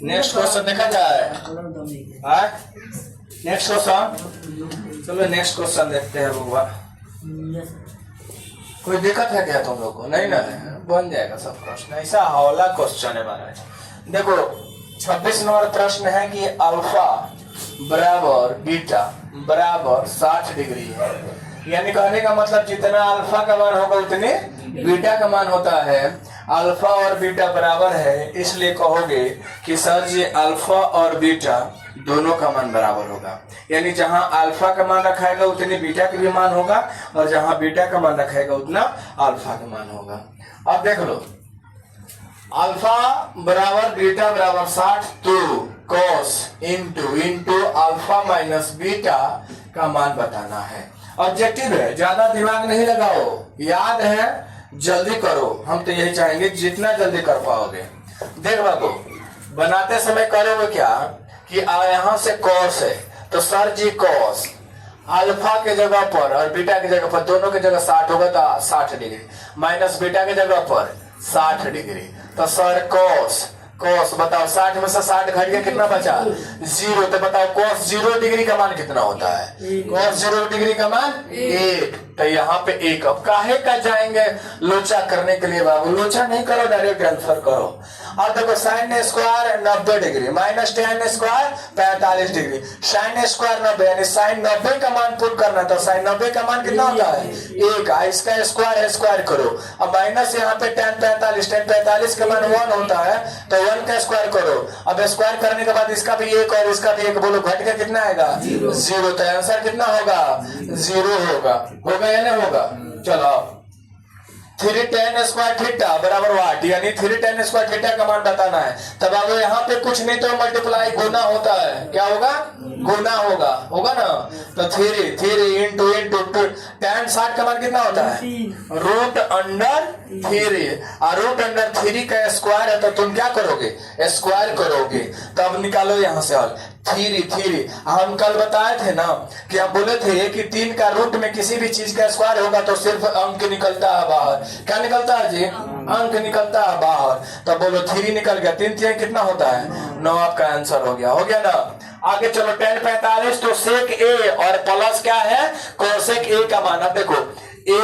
Next question देखा जाए। Next question, चलो नेक्स्ट क्वेश्चन देखते हैं बुआ। कोई दिक्कत है क्या तुम लोग को? नहीं ना, बन जाएगा सब प्रश्न, ऐसा हौला क्वेश्चन है महाराज। देखो 26 नंबर प्रश्न है कि अल्फा बराबर बीटा बराबर 60 डिग्री है। यानी कहने का मतलब जितना अल्फा का मान होगा उतने बीटा का मान होता है। अल्फा और बीटा बराबर है, इसलिए कहोगे कि सर जी अल्फा और बीटा दोनों का मान बराबर होगा। यानी जहां अल्फा का मान रखाएगा उतनी बीटा का भी मान होगा, और जहां बीटा का मान रखाएगा उतना अल्फा का मान होगा। अब देख लो, अल्फा बराबर बीटा बराबर 60 तो cos into alpha minus beta का मान बताना है। ऑब्जेक्टिव है, ज्यादा दिमाग नहीं लगाओ, याद है, जल्दी करो। हम तो यही चाहेंगे जितना जल्दी कर पाओगे। देख बाबू, बनाते समय करोगे क्या कि यहाँ से कॉस है तो सर जी कॉस अल्फा के जगह पर और बीटा की जगह पर, दोनों की जगह 60 होगा तो 60 डिग्री, माइनस बीटा की जगह पर 60 डिग्री, तो सर कॉस बताओ 60 में से 60 घट गया, कितना बचा? 0। तो बताओ कॉस 0 डिग्री का मान कितना होता है? कॉस 0 डिग्री का मान 1। तो यहाँ पे 1। अब काहे का जाएंगे लोचा करने के लिए बाबू? लोचा नहीं करो, डायरेक्ट आंसर करो। और देखो sine square 90 degree minus ten square 45 degree, sine square 90 यानी साइन 90 का मान पुट करना। तो साइन 90 का मान कितना होता है? 1। इसका स्क्वायर करो। अब माइनस यहाँ पे टेन 45 का मान 1 होता है, तो 1 का स्क्वायर करो। अब स्क्वायर करने के बाद इसका भी 1 और इसका भी 1, बोलो घट के कितना आएगा? 0। तो आंसर कितना होगा? 0 होगा या नहीं होगा? चलो 3 tan स्क्वायर थीटा बराबर वाट, यानी 3 tan स्क्वायर थीटा का मान बताना है। तब अब यहाँ पे कुछ नहीं तो मल्टीप्लाई गुना होता है। क्या होगा? गुना होगा ना। तो 3 इंटू tan 60 का मान कितना होता है? रूट अंडर 3, और रूट अंडर 3 का स्क्वायर है, तो तुम क्या करोगे? स्क्वायर करोगे। तब निकालो यहाँ से हल 3। हम कल बताए थे ना कि हम बोले थे कि 3 का रूट में किसी भी चीज का स्क्वायर होगा तो सिर्फ अंक निकलता है बाहर। क्या निकलता है जी? अंक निकलता है बाहर। तो बोलो 3 निकल गया, 3 कितना होता है? 9। आपका आंसर हो गया ना। आगे चलो tan 45 तो सेक ए और प्लस क्या है? कोसेक ए का मान। अब देखो ए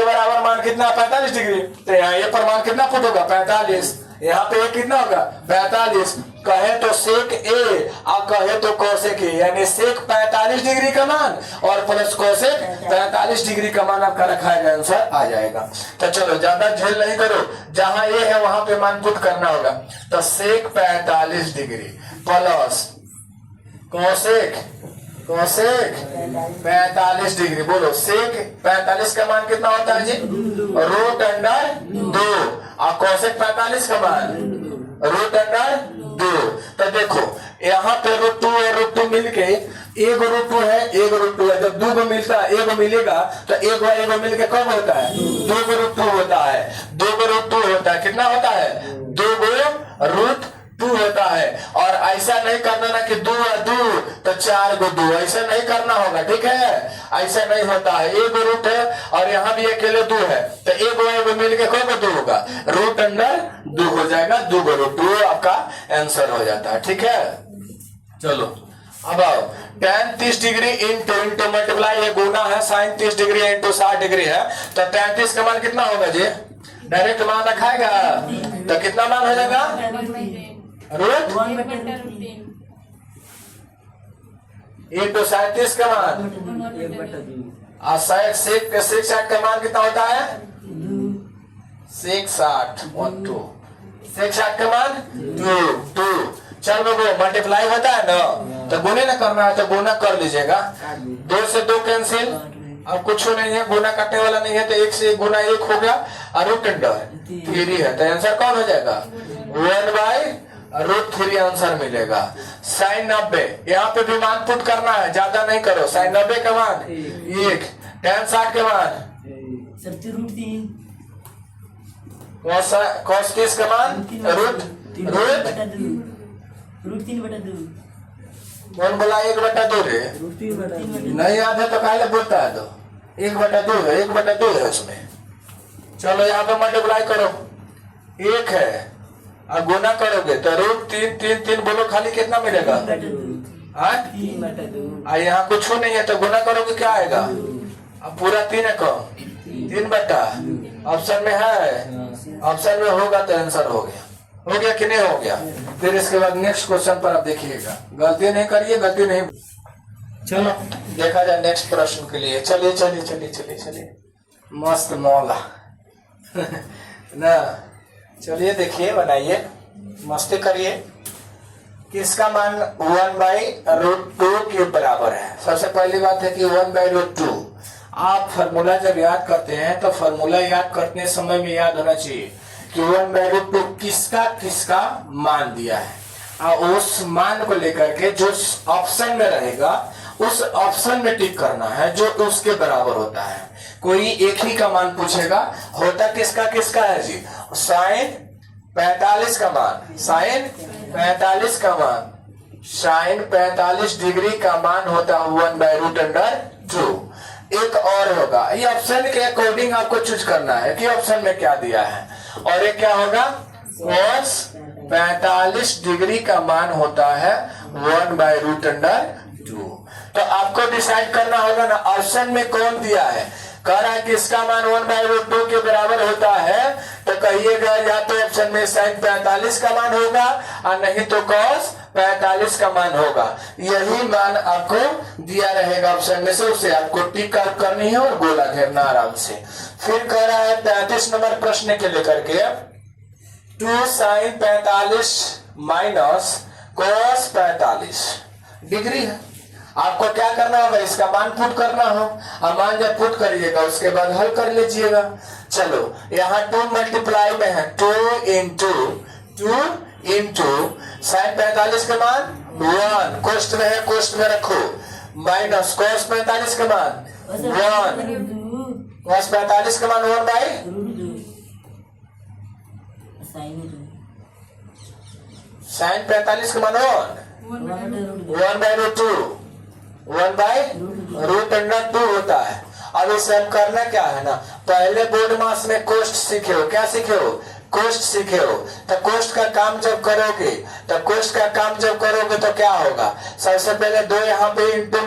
बराबर मान कितना? 45 डिग्री। तो यहाँ ए पर मान कितना पुट होगा? 45। यहाँ पे कितना होगा? 45। कहे तो सेक ए और कहे तो कोसेक ए, यानी सेक 45 डिग्री का मान और प्लस कोसेक 45 डिग्री का मान आपका रखाएगा, आंसर आ जाएगा। तो चलो ज्यादा झेल नहीं करो, जहां ए है वहां पे मान पुट करना होगा। तो सेक 45 डिग्री प्लस कोसेक 45 डिग्री। बोलो सेक 45 का मान कितना होता है जी? रूट अंडर 2, और कोसेक 45 का मान रूट अंडर 2। तो देखो यहाँ पे √2 और √2 मिलके एक √2 है, एक √2 है। जब 2 को मिलता है, एक मिलेगा तो एक मिलके कब होता है? 2 √2 होता है। 2 √2 होता है। कितना होता है? 2 √2 होता है। और ऐसा नहीं करना ना कि 2 और 2 तो 4 को 2, ऐसा नहीं करना होगा, ठीक है? ऐसा नहीं होता है। एक रूट है और यहाँ भी अकेले 2 है, तो एक मिलके कौन को 2 होगा? रूट अंडर 2 हो जाएगा। 2 √2 आपका आंसर हो जाता है, ठीक है? चलो अब आओ, tan 30 डिग्री इंटू मल्टीप्लाई, ये गुना है, साइन 30 डिग्री इंटू 60 डिग्री है, तो tan 30 का मान कितना होगा जी? डायरेक्ट मान रखाएगा तो कितना मान हो जाएगा? रूट इंटू 37 का मान, और सेक 60 का मान कितना होता है? सेक 60 सेक 60 का मान 2। चल वो मल्टीप्लाई होता है ना, तो गुने ना करना है तो गुना कर लीजिएगा। 2 से 2 कैंसिल, अब कुछ नहीं है, गुना काटने वाला नहीं है, तो 1 से गुना 1 हो गया, और रूट अंडर 3 है, तो आंसर कौन हो जाएगा? 1/√3 आंसर मिलेगा। साइन 90 यहाँ पे भी मान पुट करना है, ज्यादा नहीं करो। साइन 90 का मान 1, tan 60 के मान √3, cos 30 का मान √3/2, कौन बोला 1/2 रे? नहीं याद है तो काहे बोलता है? तो 1/2 है, 1/2 है उसमें। चलो यहाँ पे मल्टीप्लाई करो, 1 है और गुना करोगे तो रूट 3 3 3 बोलो खाली कितना मिलेगा? 3 बटा 2 हाँ? 3 बटा 2 और यहाँ कुछ नहीं है तो गुना करोगे क्या आएगा? अब पूरा 3 है कम 3 बटा ऑप्शन में है, ऑप्शन में होगा तो आंसर हो गया कि नहीं हो गया? फिर इसके बाद नेक्स्ट क्वेश्चन पर आप देखिएगा, गलती नहीं करिए, गलती नहीं। चलो देखा जाए नेक्स्ट प्रश्न के लिए। चलिए चलिए चलिए चलिए चलिए, मस्त मौला ना, चलिए देखिए, बनाइए, मस्ती करिए। किसका मान 1/√2 के बराबर है? सबसे पहली बात है कि 1/√2 आप फॉर्मूला जब याद करते हैं तो फॉर्मूला याद करते समय में याद होना चाहिए कि 1/√2 किसका किसका मान दिया है, और उस मान को लेकर के जो ऑप्शन में रहेगा उस ऑप्शन में टिक करना है जो उसके बराबर होता है। कोई एक ही का मान पूछेगा, होता किसका किसका है जी? साइन 45 का मान, साइन 45 का मान, साइन 45 डिग्री का मान होता है 1/√2। एक और होगा, ये ऑप्शन के अकॉर्डिंग आपको चूज करना है कि ऑप्शन में क्या दिया है। और एक क्या होगा? cos 45 डिग्री का मान होता है 1/√2। तो आपको डिसाइड करना होगा ना ऑप्शन में कौन दिया है। कह रहा है कि इसका मान 1/√2 के बराबर होता है तो कहिएगा या तो ऑप्शन में साइन 45 का मान होगा और नहीं तो cos 45 का मान होगा। यही मान आपको दिया रहेगा ऑप्शन में से, उसे आपको टिक आउट करनी है और गोला घेरना आराम से। फिर कह रहा है 35 नंबर प्रश्न के लेकर के 2 साइन 45 माइनस cos 45 डिग्री है। आपको क्या करना होगा? इसका मान पुट करना हो, और मान जब पुट करिएगा उसके बाद हल कर लीजिएगा। चलो यहाँ 2 मल्टीप्लाई में है, 2 इंटू साइन 45 का मान 1 कोष्ट में है, कोष्ट में रखो, माइनस cos 45 का मान 1, cos 45 का मान 1/√2, साइन 45 का मान 1/√2 होता है। अब इसे हम करना क्या है ना, पहले बोर्ड मास में कोष्ट सीखे हो, क्या सीखे हो? कोष्ट सीखे हो। तो कोष्ट का काम जब करोगे तो क्या होगा? सबसे पहले 2 यहाँ पे इंटू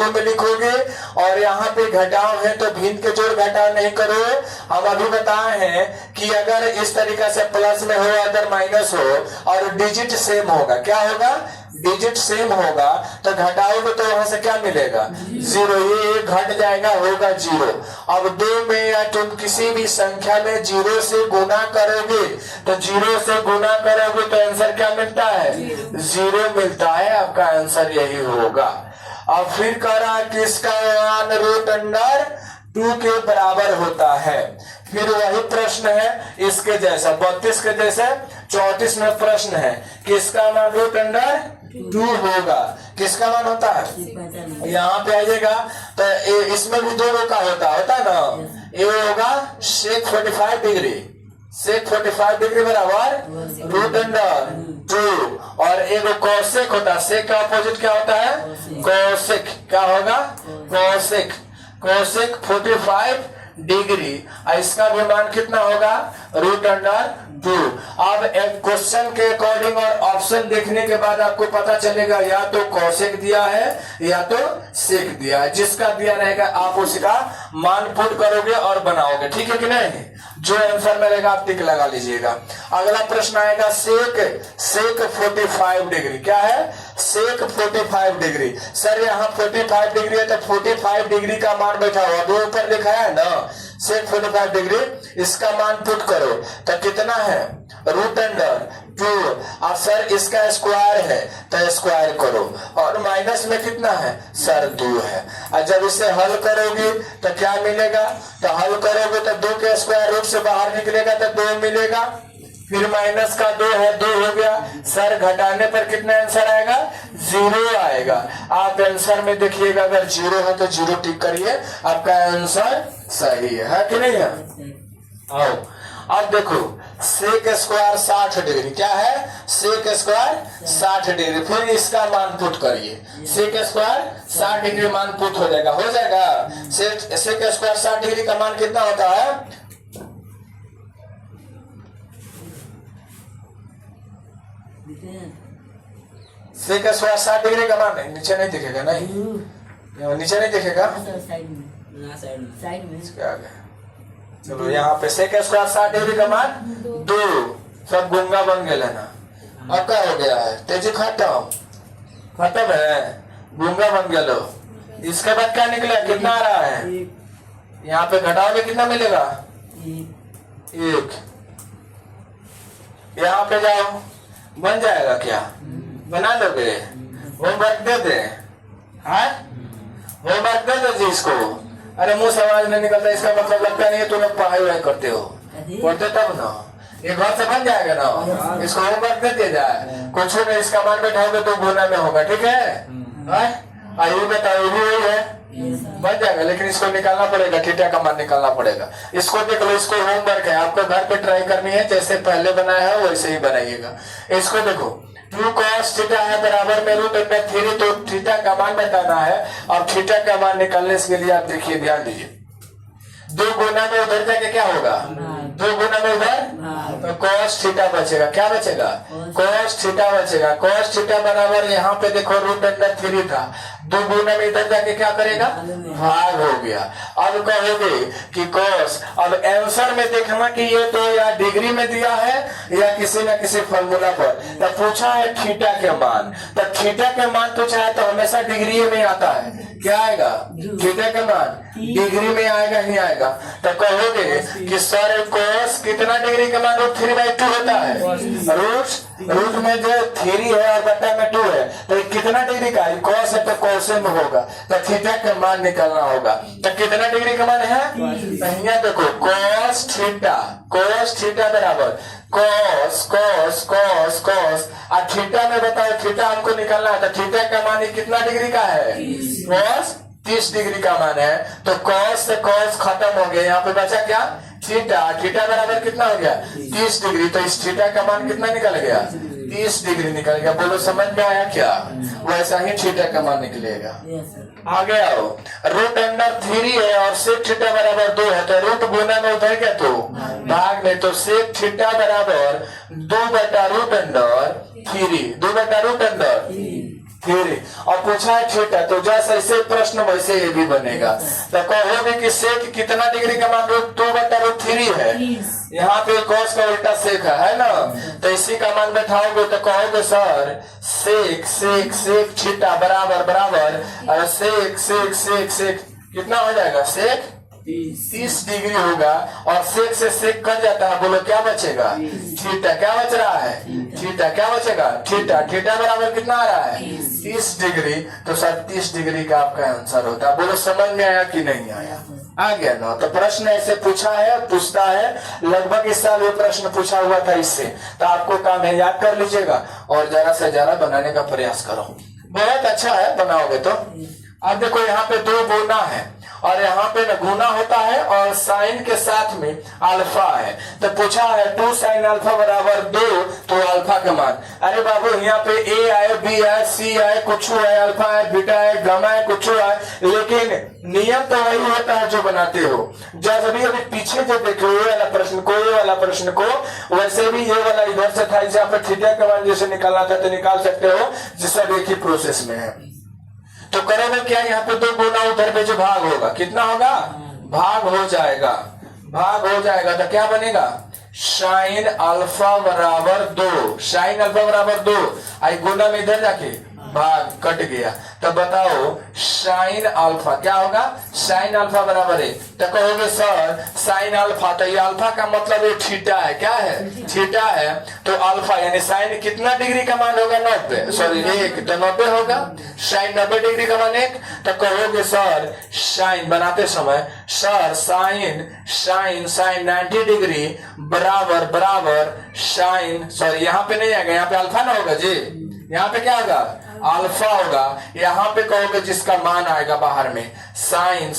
में लिखोगे, और यहाँ पे घटाव है तो भिन्न के जोड़ घटाव नहीं करो। हम अभी बताए हैं कि अगर इस तरीका से प्लस में हो अगर माइनस हो और डिजिट सेम होगा, क्या होगा? डिजिट सेम होगा तो घटाओगे तो वहां से क्या मिलेगा? 0, ये घट जाएगा, होगा 0। अब 2 में या तुम किसी भी संख्या में 0 से गुना करोगे तो 0 से गुना करोगे तो आंसर क्या मिलता है? 0 मिलता है। आपका आंसर यही होगा। अब फिर कह रहा है कि इसका मान √2 के बराबर होता है। फिर वही प्रश्न है इसके जैसा, 32 के जैसे 34 में प्रश्न है कि इसका मान √2 होगा। किसका मान होता है? यहाँ पे आइएगा तो इसमें भी 2 का होता है ना। ये होगा sec 45 डिग्री, sec 45 डिग्री बराबर √2, और एक cosec होता है। sec का अपोजिट क्या होता है? cosec। क्या होगा? cosec 45 degree. इसका भी मान कितना होगा? √2। अब एक क्वेश्चन के अकॉर्डिंग और ऑप्शन देखने के बाद आपको पता चलेगा या तो cosec दिया है या तो sec दिया है। जिसका दिया रहेगा आप उसका मान पुट करोगे और बनाओगे, ठीक है कि नहीं? जो आंसर में रहेगा आप टिक लगा लीजिएगा। अगला प्रश्न आएगा sec 45 डिग्री। क्या है? sec 45 degree. सर यहाँ 45 डिग्री है तो 45 डिग्री का मान बैठा हुआ, दो ऊपर लिखा है ना, sec 45 डिग्री। इसका मान पुट करो तो कितना है? √2। अब सर इसका स्क्वायर है तो स्क्वायर करो, और माइनस में कितना है? सर 2 है। और जब इसे हल करोगे तो क्या मिलेगा? तो हल करोगे तो 2 के स्क्वायर रूट से बाहर निकलेगा तो 2 मिलेगा। फिर माइनस का 2 है, 2 हो गया। सर घटाने पर कितना आंसर आएगा? 0 आएगा। आप आंसर में देखिएगा, अगर 0 है तो 0 टिक करिए, आपका आंसर सही है कि नहीं है? आओ अब देखो sec स्क्वायर 60 डिग्री। क्या है? sec square 60 degree. फिर इसका मान पुट करिए, sec स्क्वायर 60 डिग्री मान पुट हो जाएगा, sec स्क्वायर 60 डिग्री का मान कितना होता है? सेक स्क्वायर 60 डिग्री का मान नीचे नहीं दिखेगा, नहीं नीचे नहीं दिखेगा, साइड में साइड में इसके आगे। चलो यहाँ पे सेक स्क्वायर 60 डिग्री का मान 2, सब गुंगा बन गया ना। अब क्या हो गया है, तेजी खत्म है, गुंगा बन गया लो। इसके बाद क्या निकला, कितना आ रहा है, यहाँ पे घटाओगे कितना मिलेगा, 1। यहाँ पे जाओ, बन जाएगा क्या, बना लोगे, होमवर्क दे दे, हाँ होमवर्क दे दो जी इसको। अरे मुंह से आवाज नहीं निकलता, इसका मतलब लगता नहीं है तुम लोग पढ़ाई वढ़ाई करते हो, पढ़ते तब ना, ये घर से बन जाएगा ना। इसको होमवर्क दे दिया जाए, कुछ नहीं, इसका मान बैठाओगे तो गुना में होगा, ठीक है। आयु बताओ, ये भी वही है, बन जाएगा, लेकिन इसको निकालना पड़ेगा, थीटा का मान निकालना पड़ेगा। इसको देख लो, इसको होमवर्क है, आपको घर पे ट्राई करनी है, जैसे पहले बनाया है वैसे ही बनाइएगा। इसको देखो, 2 cos थीटा है बराबर में रूट अंडर 3, तो थीटा का मान बताना है। और थीटा का मान निकालने के लिए आप देखिए, ध्यान दीजिए, 2 गुना में उधर जाके क्या होगा, 2 गुना में उधर, तो cos थीटा बचेगा, क्या बचेगा, cos थीटा बचेगा। cos थीटा बराबर यहाँ पे देखो रूट अंडर 3 था, 2 गुना में इधर जाके क्या करेगा, भाग हो गया। अब कहोगे कि cos, अब आंसर में देखना कि ये तो या डिग्री में दिया है या किसी न किसी फॉर्मूला पर, तो पूछा है थीटा के मान, तो थीटा के मान पूछा है तो हमेशा डिग्री में आता है, क्या आएगा, थीटा का मान डिग्री में आएगा ही आएगा। तो कहोगे कि सर cos कितना डिग्री का मान √3/2 होता है, रूट में जो 3 है और बट्टा में 2 है, तो कितना डिग्री का है, cos है तो cos में होगा, तो थीटा का मान निकालना होगा। तो कितना डिग्री का मान है, तो यहाँ देखो cos थीटा बराबर cos और थीटा में बताओ, थीटा हमको निकालना है, तो थीटा का मान कितना डिग्री का है, cos 30 डिग्री का मान है। तो cos से cos खत्म हो गया, यहाँ पे बचा क्या, थीटा बराबर कितना हो गया, 30 डिग्री। तो इस थीटा का मान कितना निकल गया, 30 डिग्री निकल गया। बोलो समझ में आया क्या, वैसा ही थीटा का मान निकलेगा। आगे आओ, रूट अंडर 3 है और सेक थीटा बराबर 2 है, तो रूट गुना में उधर गया तो भाग में, तो सेक थीटा बराबर 2/√3 और पूछा है थीटा, तो जैसे ऐसे प्रश्न वैसे ये भी बनेगा। तो कहोगे कि सेक कितना डिग्री का मान 2/√3 है, यहाँ पे cos का उल्टा सेक है ना, तो इसी का मान बैठाओगे तो कहोगे सर सेक थीटा बराबर और सेक कितना हो जाएगा, सेक 30 डिग्री होगा, और सेक से सेक कट जाता है, बोलो क्या बचेगा, थीटा। क्या बच रहा है, थीटा। क्या बचेगा, थीटा बराबर कितना आ रहा है, 30 डिग्री। तो सर 30 डिग्री का आपका आंसर होता है। बोलो समझ में आया कि नहीं आया, आ गया ना। तो प्रश्न ऐसे पूछता है, लगभग इस साल ये प्रश्न पूछा हुआ था इससे, तो आपको काम है याद कर लीजिएगा और ज्यादा से ज्यादा बनाने का प्रयास करो, बहुत अच्छा है बनाओगे तो। अब देखो यहाँ पे 2 गुना है और यहाँ पे न गुना होता है और साइन के साथ में अल्फा है, तो पूछा है 2 sin अल्फा बराबर 2, तो अल्फा का मान, अरे बाबू यहाँ पे ए आए, बी आए, सी आए, कुछ है, अल्फा है, बीटा है, गामा है, कुछ है, लेकिन नियम तो वही होता है जो बनाते हो। जब अभी पीछे जो देखो ये वाला प्रश्न को वैसे भी ये वाला इधर से था, इसे आप थीटा का मान जैसे निकालना था तो निकाल सकते हो, जिससे एक ही प्रोसेस में है। तो करोगे क्या, यहाँ पे 2 गुना उधर पे जो भाग होगा, कितना होगा, भाग हो जाएगा, तो क्या बनेगा, साइन अल्फा बराबर 2, आई गुना में इधर जाके भाग कट गया, तो बताओ साइन अल्फा क्या होगा, साइन अल्फा बराबर है। तो कहोगे सर साइन अल्फा, तो ये अल्फा का मतलब ये थीटा है, क्या है, थीटा है, तो अल्फा यानी साइन कितना डिग्री का मान होगा, 90, सॉरी 1, तो 90 होगा, साइन 90 डिग्री का मान 1। तो कहोगे सर साइन बनाते समय, सर साइन 90 डिग्री बराबर साइन, सॉरी यहाँ पे नहीं आएगा, यहाँ पे अल्फा ना होगा जी, यहाँ पे क्या होगा, अल्फा होगा। यहाँ पे कहोगे जिसका मान आएगा बाहर में, साइन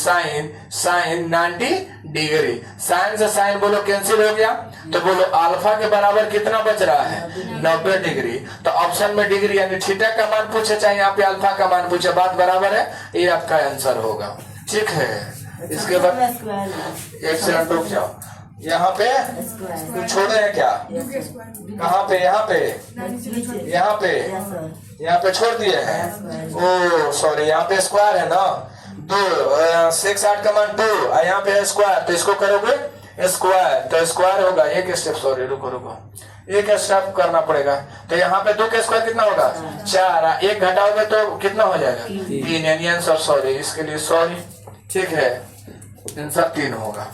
90 डिग्री, साइन से साइन बोलो कैंसिल हो गया, तो बोलो अल्फा के बराबर कितना बच रहा है, 90 डिग्री। तो ऑप्शन में डिग्री यानी थीटा का मान पूछे चाहे यहाँ पे अल्फा का मान पूछे, बात बराबर है, ये आपका आंसर होगा। ठीक है, इसके बाद एक सेकंड रुक जाओ, यहाँ पे Square. कुछ छोड़े हैं क्या? Yes, sir. कहाँ पे? यहाँ पे, नीचे. यहाँ पे, Yes, sir. यहाँ पे छोड़ दिए हैं। ओ सॉरी, यहाँ पे स्क्वायर है ना, 2 6 8 का मान 2, यहाँ पे है स्क्वायर, तो इसको करोगे स्क्वायर, तो स्क्वायर होगा एक स्टेप, सॉरी रुको एक स्टेप करना पड़ेगा। तो यहाँ पे 2 का स्क्वायर कितना होगा? 4, 1 घटाओगे तो कितना हो जाएगा? 3, यानी आंसर सॉरी, इसके लिए सॉरी, ठीक है, आंसर 3 होगा।